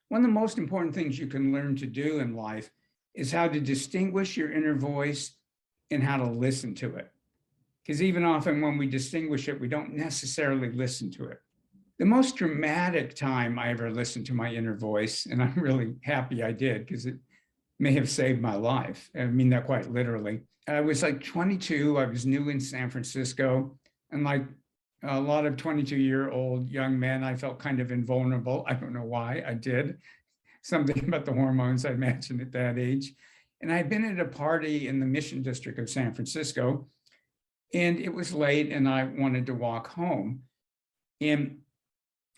One of the most important things you can learn to do in life is how to distinguish your inner voice and how to listen to it. Because even often when we distinguish it, we don't necessarily listen to it. The most dramatic time I ever listened to my inner voice, and I'm really happy I did because it may have saved my life. I mean that quite literally. I was like 22. I was new in San Francisco. And like a lot of 22-year-old young men, I felt kind of invulnerable. I don't know why I did. Something about the hormones, I imagine, at that age. And I'd been at a party in the Mission District of San Francisco, and it was late and I wanted to walk home. And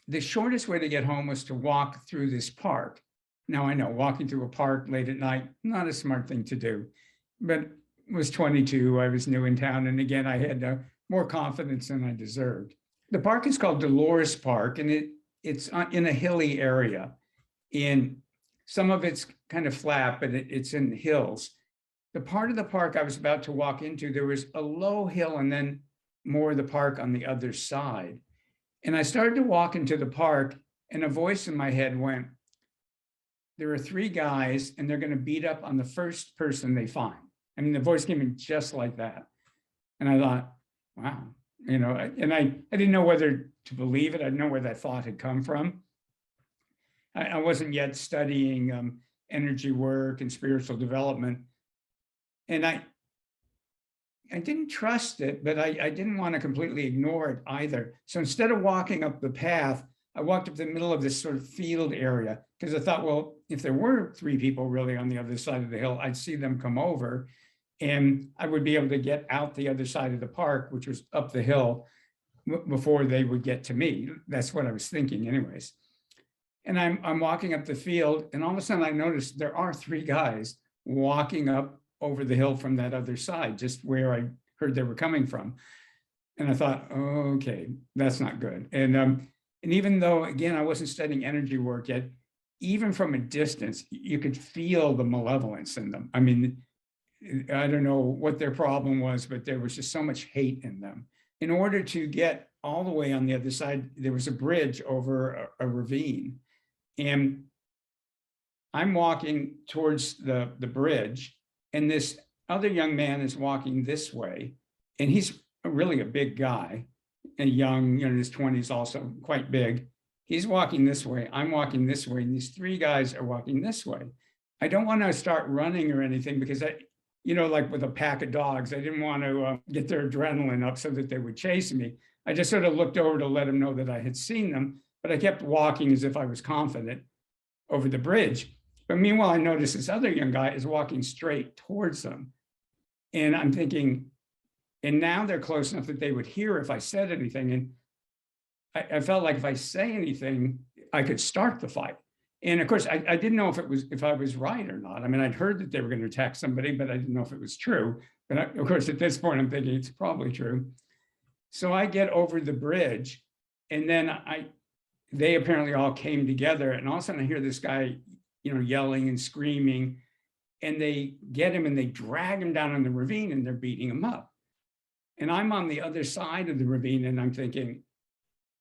the shortest way to get home was to walk through this park. Now I know walking through a park late at night, not a smart thing to do, but I was 22, I was new in town. And again, I had more confidence than I deserved. The park is called Dolores Park, and it's in a hilly area. And some of it's kind of flat, but it's in the hills. The part of the park I was about to walk into, there was a low hill and then more of the park on the other side. And I started to walk into the park, and a voice in my head went, there are 3 guys and they're going to beat up on the first person they find. I mean, the voice came in just like that. And I thought, wow, and I didn't know whether to believe it. I didn't know where that thought had come from. I wasn't yet studying energy work and spiritual development. And I didn't trust it, but I didn't want to completely ignore it either. So instead of walking up the path, I walked up the middle of this sort of field area because I thought, well, if there were 3 people really on the other side of the hill, I'd see them come over and I would be able to get out the other side of the park, which was up the hill, before they would get to me. That's what I was thinking anyways. And I'm walking up the field, and all of a sudden I noticed there are 3 guys walking up over the hill from that other side, just where I heard they were coming from. And I thought, oh, okay, that's not good. And even though, again, I wasn't studying energy work yet, even from a distance, you could feel the malevolence in them. I mean, I don't know what their problem was, but there was just so much hate in them. In order to get all the way on the other side, there was a bridge over a ravine. And I'm walking towards the bridge, and this other young man is walking this way, and he's really a big guy, and young, in his 20s, also quite big. He's walking this way, I'm walking this way, and these 3 guys are walking this way. I don't want to start running or anything because like with a pack of dogs, I didn't want to get their adrenaline up so that they would chase me. I just sort of looked over to let them know that I had seen them, but I kept walking as if I was confident over the bridge. But meanwhile, I noticed this other young guy is walking straight towards them. And I'm thinking, and now they're close enough that they would hear if I said anything. And I felt like if I say anything, I could start the fight. And of course, I didn't know if I was right or not. I mean, I'd heard that they were going to attack somebody, but I didn't know if it was true. But of course, at this point, I'm thinking it's probably true. So I get over the bridge, and then they apparently all came together, and all of a sudden I hear this guy, yelling and screaming, and they get him and they drag him down in the ravine and they're beating him up. And I'm on the other side of the ravine and I'm thinking,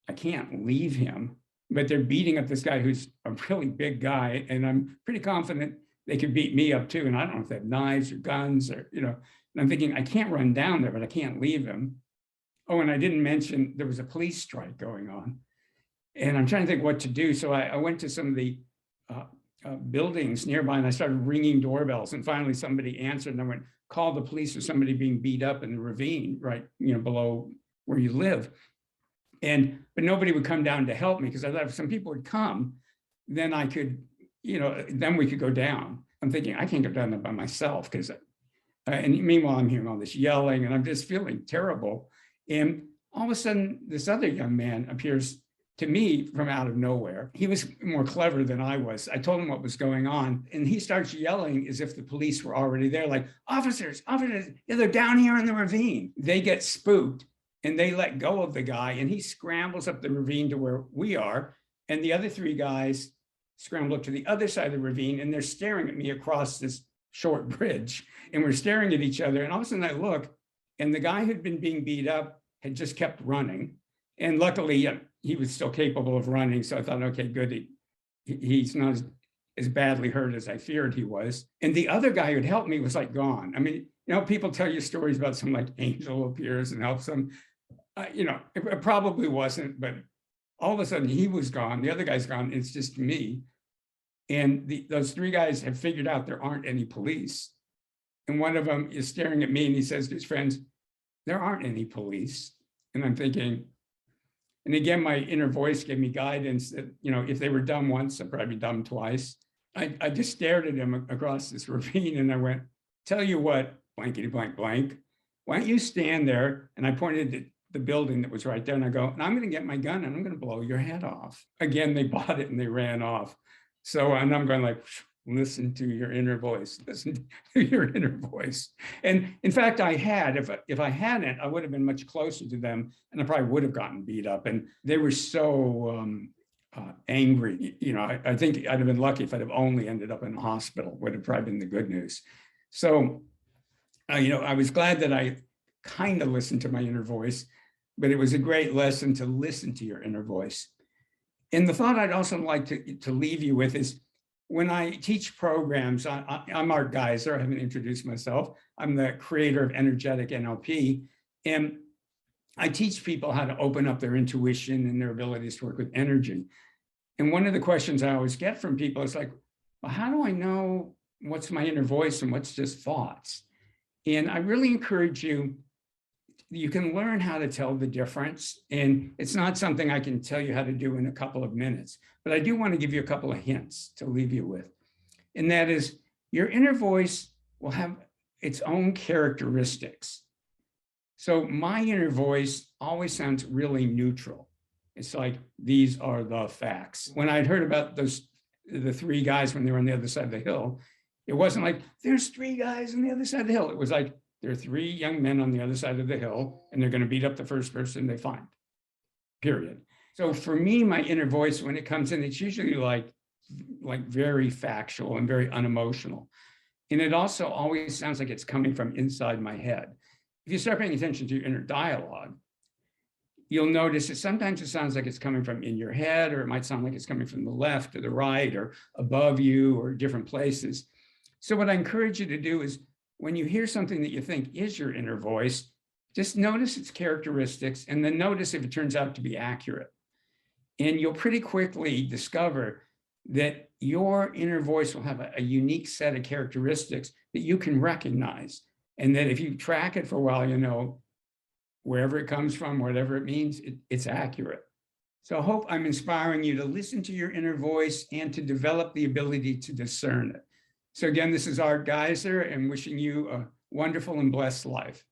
I can't leave him, but they're beating up this guy who's a really big guy, and I'm pretty confident they could beat me up too. And I don't know if they have knives or guns or, and I'm thinking I can't run down there, but I can't leave him. Oh, and I didn't mention there was a police strike going on. And I'm trying to think what to do. So I went to some of the buildings nearby and I started ringing doorbells, and finally somebody answered and I went, call the police for somebody being beat up in the ravine right below where you live. But nobody would come down to help me, because I thought if some people would come, then I could, then we could go down. I'm thinking I can't go down there by myself, because and meanwhile I'm hearing all this yelling and I'm just feeling terrible. And all of a sudden this other young man appears to me from out of nowhere. He was more clever than I was. I told him what was going on, and he starts yelling as if the police were already there, like, officers, they're down here in the ravine. They get spooked and they let go of the guy, and he scrambles up the ravine to where we are. And the other 3 guys scramble up to the other side of the ravine, and they're staring at me across this short bridge, and we're staring at each other. And all of a sudden I look, and the guy who'd been being beat up had just kept running. And luckily he was still capable of running. So I thought, okay, good. he's not as badly hurt as I feared he was. And the other guy who'd helped me was like gone. I mean, people tell you stories about some like angel appears and helps them. It probably wasn't, but all of a sudden he was gone. The other guy's gone. It's just me. And those three guys have figured out there aren't any police. And one of them is staring at me and he says to his friends, there aren't any police. And I'm thinking, and again, my inner voice gave me guidance that, if they were dumb once, I'd probably be dumb twice. I just stared at him across this ravine and I went, tell you what, blankety blank blank, why don't you stand there? And I pointed at the building that was right there and I go, and I'm going to get my gun and I'm going to blow your head off. Again, they bought it and they ran off. So, and I'm going like, listen to your inner voice, listen to your inner voice. And in fact, I had, if I hadn't, I would have been much closer to them and I probably would have gotten beat up. And they were so angry. I think I'd have been lucky if I'd have only ended up in a hospital, would have probably been the good news. So, I was glad that I kind of listened to my inner voice, but it was a great lesson to listen to your inner voice. And the thought I'd also like to leave you with is, when I teach programs, I'm Art Geiser, I haven't introduced myself. I'm the creator of Energetic NLP. And I teach people how to open up their intuition and their abilities to work with energy. And one of the questions I always get from people is like, well, how do I know what's my inner voice and what's just thoughts? And I really encourage you, you can learn how to tell the difference. And it's not something I can tell you how to do in a couple of minutes, but I do want to give you a couple of hints to leave you with. And that is, your inner voice will have its own characteristics. So my inner voice always sounds really neutral. It's like, these are the facts. When I'd heard about the three guys when they were on the other side of the hill, it wasn't like, there's three guys on the other side of the hill. It was like, there are three young men on the other side of the hill, and they're going to beat up the first person they find, period. So for me, my inner voice, when it comes in, it's usually like very factual and very unemotional. And it also always sounds like it's coming from inside my head. If you start paying attention to your inner dialogue, you'll notice that sometimes it sounds like it's coming from in your head, or it might sound like it's coming from the left or the right or above you or different places. So what I encourage you to do is, when you hear something that you think is your inner voice, just notice its characteristics and then notice if it turns out to be accurate. And you'll pretty quickly discover that your inner voice will have a unique set of characteristics that you can recognize. And that if you track it for a while, wherever it comes from, whatever it means, it's accurate. So I hope I'm inspiring you to listen to your inner voice and to develop the ability to discern it. So again, this is Art Geiser, and wishing you a wonderful and blessed life.